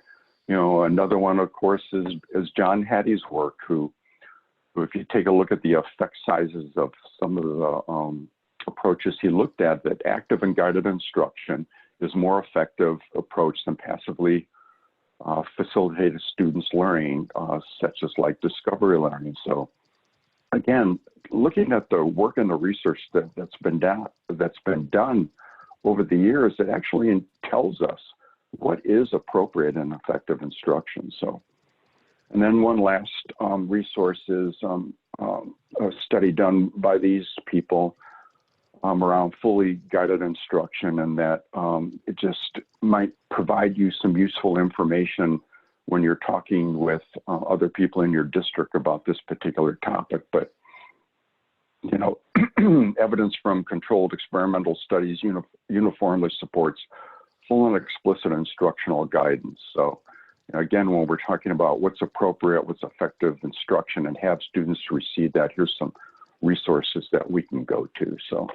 Another one, of course, is John Hattie's work, who if you take a look at the effect sizes of some of the approaches he looked at, that active and guided instruction is more effective approach than passively facilitated students learning, such as like discovery learning. So again, looking at the work and the research that's been done over the years, it actually tells us what is appropriate and effective instruction. So, and then one last resource is a study done by these people around fully guided instruction, and that it just might provide you some useful information when you're talking with other people in your district about this particular topic. But, evidence from controlled experimental studies uniformly supports full and explicit instructional guidance. So, again, when we're talking about what's appropriate, what's effective instruction, and have students receive that, here's some resources that we can go to. So,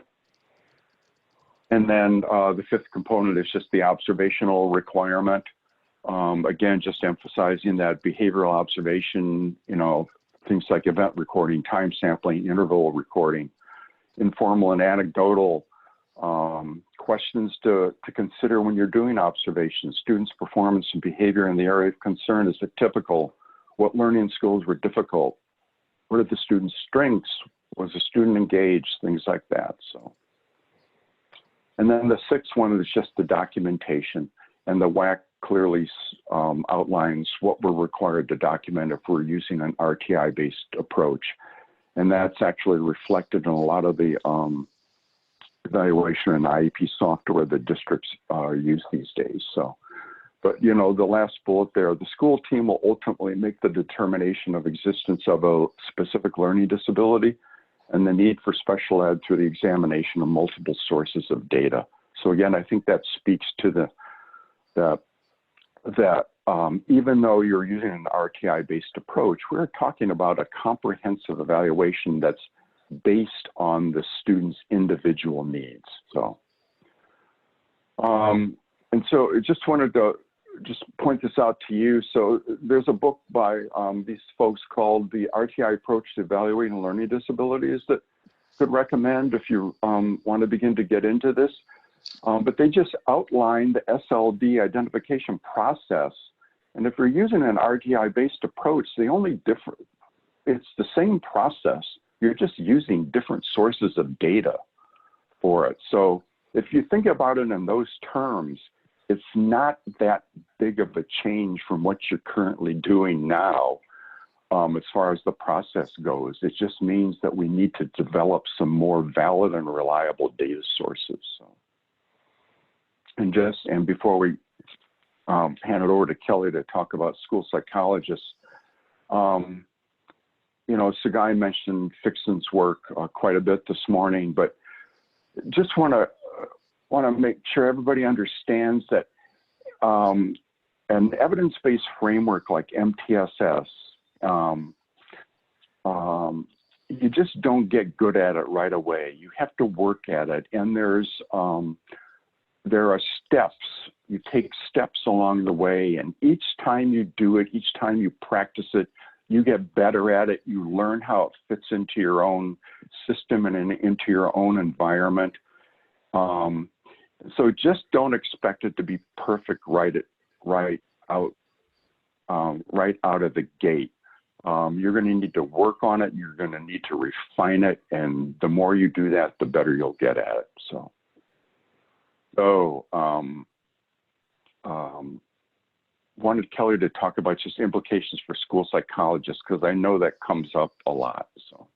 and then the fifth component is just the observational requirement. Again, just emphasizing that behavioral observation, things like event recording, time sampling, interval recording, informal and anecdotal questions to consider when you're doing observations. Students' performance and behavior in the area of concern. Is it typical? What learning skills were difficult? What are the students' strengths? Was the student engaged? Things like that. So, and then the sixth one is just the documentation, and the WAC clearly outlines what we're required to document if we're using an RTI-based approach, and that's actually reflected in a lot of the evaluation and IEP software that districts use these days. So, but the last bullet there, the school team will ultimately make the determination of existence of a specific learning disability and the need for special ed through the examination of multiple sources of data. So again, I think that speaks to that even though you're using an RTI-based approach, we're talking about a comprehensive evaluation that's based on the student's individual needs. So, and so I just wanted to just point this out to you. So there's a book by these folks called The RTI Approach to Evaluating Learning Disabilities that could recommend if you want to begin to get into this. But they just outline the SLD identification process. And if you're using an RTI-based approach, the only difference, it's the same process. You're just using different sources of data for it. So if you think about it in those terms, it's not that big of a change from what you're currently doing now as far as the process goes. It just means that we need to develop some more valid and reliable data sources. So, and before we hand it over to Kelly to talk about school psychologists, you know, Sagai mentioned Fixon's work quite a bit this morning, but just want to make sure everybody understands that an evidence-based framework like MTSS, you just don't get good at it right away. You have to work at it, and there are steps. You take steps along the way, and each time you do it, each time you practice it, you get better at it. You learn how it fits into your own system and into your own environment. So just don't expect it to be perfect right out of the gate. You're going to need to work on it. You're going to need to refine it, and the more you do that, the better you'll get at it. So wanted Kelly to talk about just implications for school psychologists, because I know that comes up a lot. So.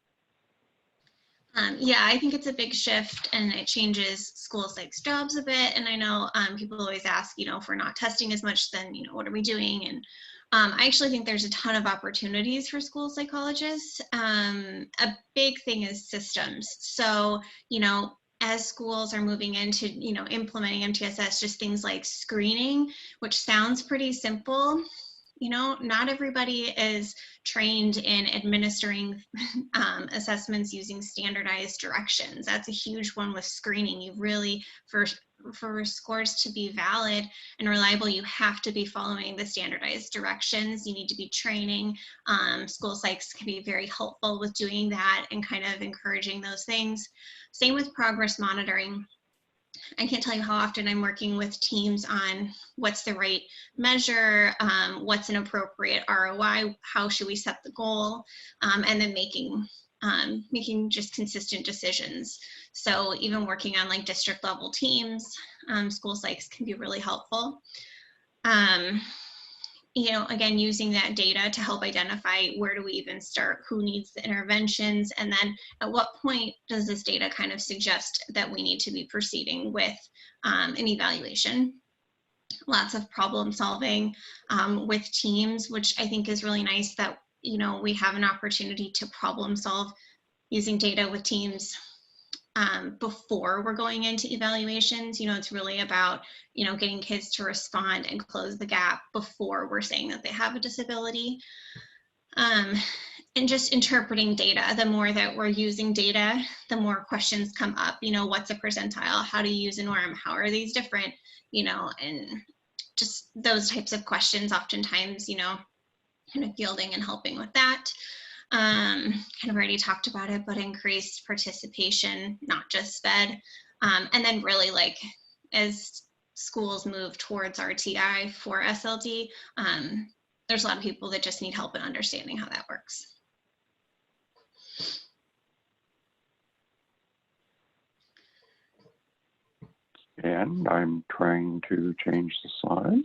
Yeah, I think it's a big shift, and it changes school psych's jobs a bit. And I know people always ask, you know, if we're not testing as much, then, you know, what are we doing? And I actually think there's a ton of opportunities for school psychologists. A big thing is systems. So, you know, as schools are moving into, you know, implementing MTSS, just things like screening, which sounds pretty simple. You know, not everybody is trained in administering assessments using standardized directions. That's a huge one with screening. You really, for scores to be valid and reliable, you have to be following the standardized directions. You need to be training. School psychs can be very helpful with doing that and kind of encouraging those things. Same with progress monitoring. I can't tell you how often I'm working with teams on what's the right measure, what's an appropriate ROI, how should we set the goal, and then making just consistent decisions. So even working on like district level teams, school psychs can be really helpful. You know, again, using that data to help identify where do we even start, who needs the interventions, and then at what point does this data kind of suggest that we need to be proceeding with an evaluation. Lots of problem solving with teams, which I think is really nice that, you know, we have an opportunity to problem solve using data with teams before we're going into evaluations. You know, it's really about, you know, getting kids to respond and close the gap before we're saying that they have a disability. And just interpreting data. The more that we're using data, the more questions come up. You know, what's a percentile? How do you use a norm? How are these different? You know, and just those types of questions oftentimes, you know, kind of fielding and helping with that. Kind of already talked about it, but increased participation, not just SPED. And then really, like, as schools move towards RTI for SLD, there's a lot of people that just need help in understanding how that works. And I'm trying to change the slide.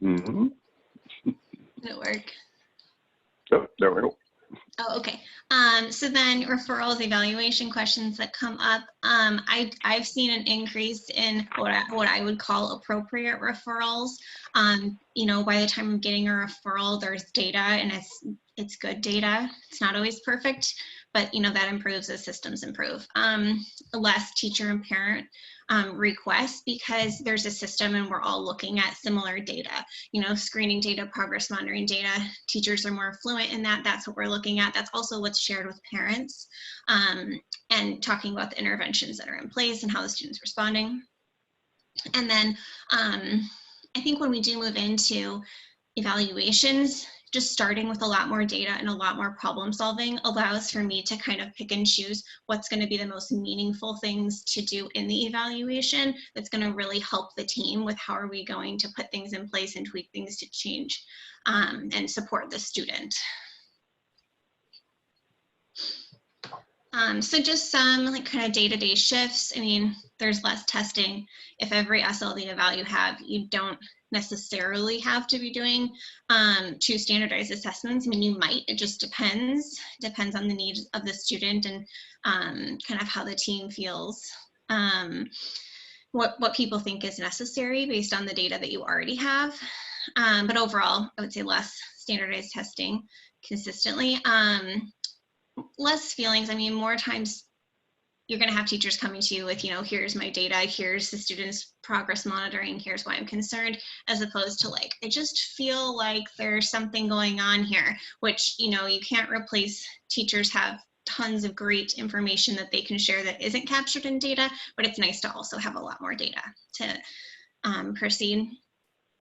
Mm-hmm. Did it work? Oh, there we go. Oh, okay. So then referrals, evaluation questions that come up. I've seen an increase in what I would call appropriate referrals. You know, by the time I'm getting a referral, there's data and it's good data. It's not always perfect, but that improves as systems improve. Less teacher and parent requests, because there's a system and we're all looking at similar data, screening data, progress monitoring data. Teachers are more fluent in that. That's what we're looking at. That's also what's shared with parents, and talking about the interventions that are in place and how the student's responding. And then I think when we do move into evaluations, just starting with a lot more data and a lot more problem solving allows for me to kind of pick and choose what's going to be the most meaningful things to do in the evaluation that's going to really help the team with how are we going to put things in place and tweak things to change and support the student. So just some kind of day-to-day shifts. I mean, there's less testing. If every SLD eval you have, you don't necessarily have to be doing 2 standardized assessments. I mean, you might, it just depends on the needs of the student and kind of how the team feels, what people think is necessary based on the data that you already have. But overall, I would say less standardized testing consistently. Less feelings. I mean, more times you're going to have teachers coming to you with, here's my data, here's the student's progress monitoring, here's why I'm concerned, as opposed to like, I just feel like there's something going on here, which, you can't replace. Teachers have tons of great information that they can share that isn't captured in data, but it's nice to also have a lot more data to proceed.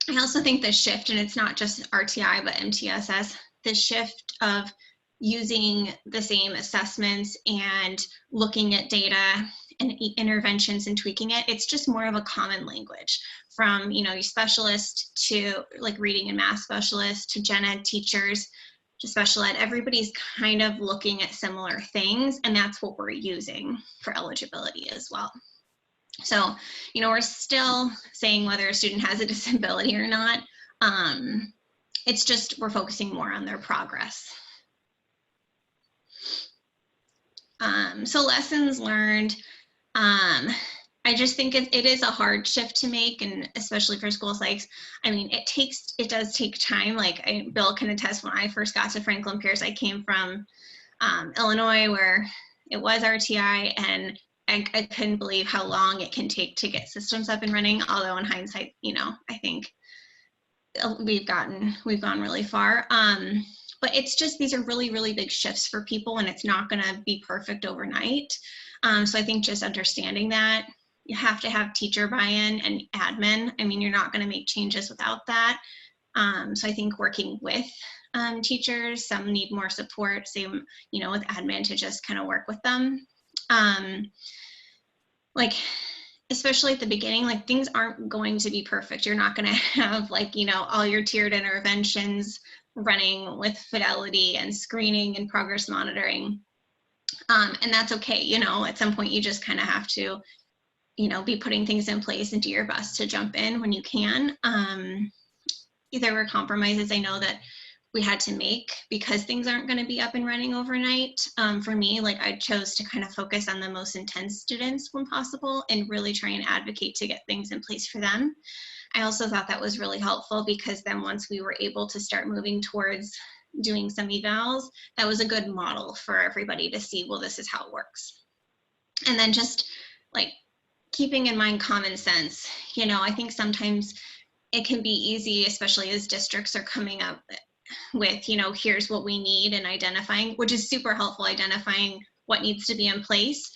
I also think the shift, and it's not just RTI, but MTSS, the shift of using the same assessments and looking at data and interventions and tweaking it, it's just more of a common language from, your specialist to like reading and math specialist to gen ed teachers to special ed. Everybody's kind of looking at similar things, and that's what we're using for eligibility as well. So, we're still saying whether a student has a disability or not. It's just we're focusing more on their progress. So lessons learned, I just think it is a hard shift to make, and especially for school psychs. I mean, it does take time. Like Bill can attest, when I first got to Franklin Pierce, I came from Illinois, where it was RTI, and I couldn't believe how long it can take to get systems up and running. Although in hindsight, I think we've gone really far. But it's just, these are really, really big shifts for people, and it's not going to be perfect overnight. So I think just understanding that you have to have teacher buy-in and admin. I mean, you're not going to make changes without that. So I think working with teachers, some need more support, same, with admin, to just kind of work with them. Like, especially at the beginning, like things aren't going to be perfect. You're not going to have like, all your tiered interventions running with Fidelity and screening and progress monitoring. And that's okay. At some point you just kind of have to, be putting things in place and do your best to jump in when you can. There were compromises I know that we had to make because things aren't going to be up and running overnight. For me, like I chose to kind of focus on the most intense students when possible and really try and advocate to get things in place for them. I also thought that was really helpful because then once we were able to start moving towards doing some evals, that was a good model for everybody to see, well, this is how it works. And then just like keeping in mind common sense. I think sometimes it can be easy, especially as districts are coming up with, here's what we need, and identifying, which is super helpful, identifying what needs to be in place.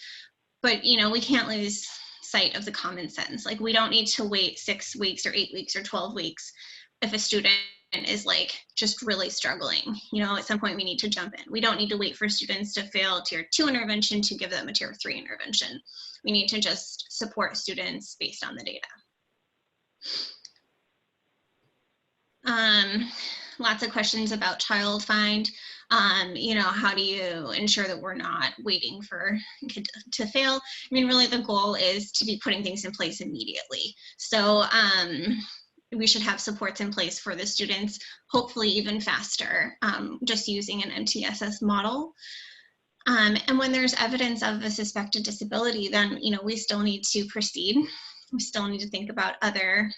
But, we can't lose sight of the common sense. Like we don't need to wait 6 weeks or 8 weeks or 12 weeks if a student is like just really struggling. At some point we need to jump in. We don't need to wait for students to fail tier 2 intervention to give them a tier 3 intervention. We need to just support students based on the data. Lots of questions about child find. How do you ensure that we're not waiting for a kid to fail? I mean, really the goal is to be putting things in place immediately. So we should have supports in place for the students, hopefully even faster, just using an MTSS model. And when there's evidence of a suspected disability, then, we still need to proceed. We still need to think about other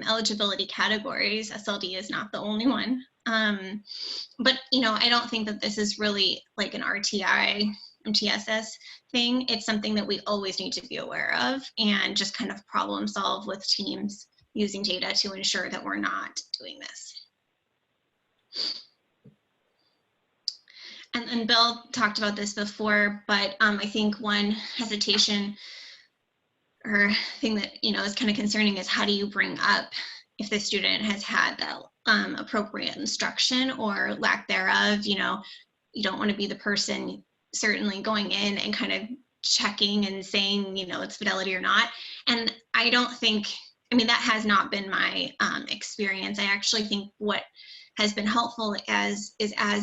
eligibility categories. SLD is not the only one. But, you know, I don't think that this is really like an RTI, MTSS thing. It's something that we always need to be aware of and just kind of problem solve with teams using data to ensure that we're not doing this. And Bill talked about this before, but I think one hesitation or thing that, you know, is kind of concerning is how do you bring up if the student has had that appropriate instruction or lack thereof. You know, you don't want to be the person certainly going in and kind of checking and saying, you know, it's Fidelity or not. And I don't think, I mean, that has not been my experience. I actually think what has been helpful as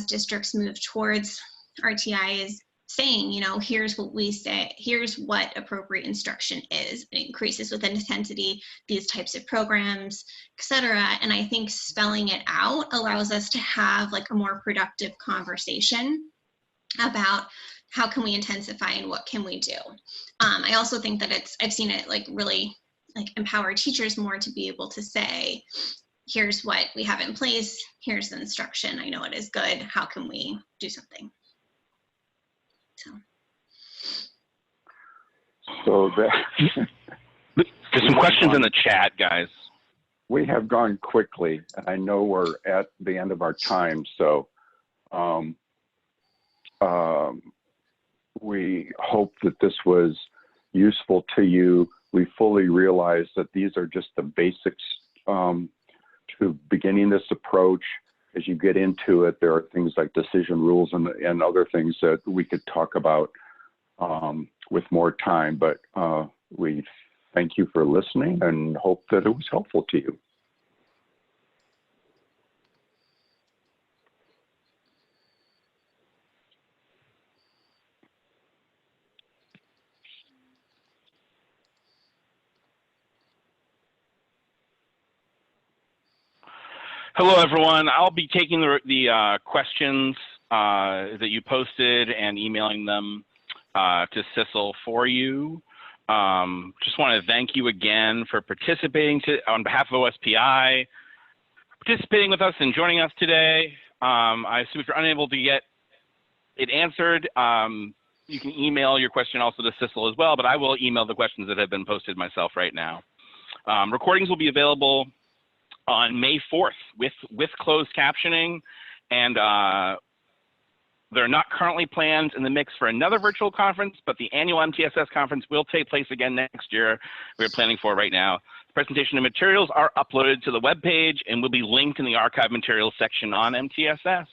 districts move towards RTI is saying, you know, here's what we say, here's what appropriate instruction is. It increases with intensity, these types of programs, etc. And I think spelling it out allows us to have like a more productive conversation about how can we intensify and what can we do. I also think that I've seen it like really like empower teachers more to be able to say, here's what we have in place, here's the instruction, I know it is good, how can we do something? So that there's some questions in the chat, guys. We have gone quickly, and I know we're at the end of our time, so we hope that this was useful to you. We fully realize that these are just the basics to beginning this approach. As you get into it, there are things like decision rules and other things that we could talk about with more time, but we thank you for listening and hope that it was helpful to you. Hello, everyone. I'll be taking the questions that you posted and emailing them to Sissel for you. Just want to thank you again for participating on behalf of OSPI, participating with us and joining us today. I assume if you're unable to get it answered, you can email your question also to Sissel as well, but I will email the questions that have been posted myself right now. Recordings will be available on May 4th with closed captioning, and they're not currently planned in the mix for another virtual conference, but the annual MTSS conference will take place again next year. We're planning for right now. The presentation and materials are uploaded to the webpage and will be linked in the archive materials section on MTSS.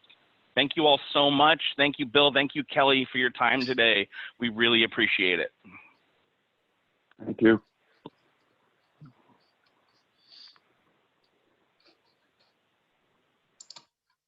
Thank you all so much. Thank you, Bill. Thank you, Kelly, for your time today. We really appreciate it. Thank you.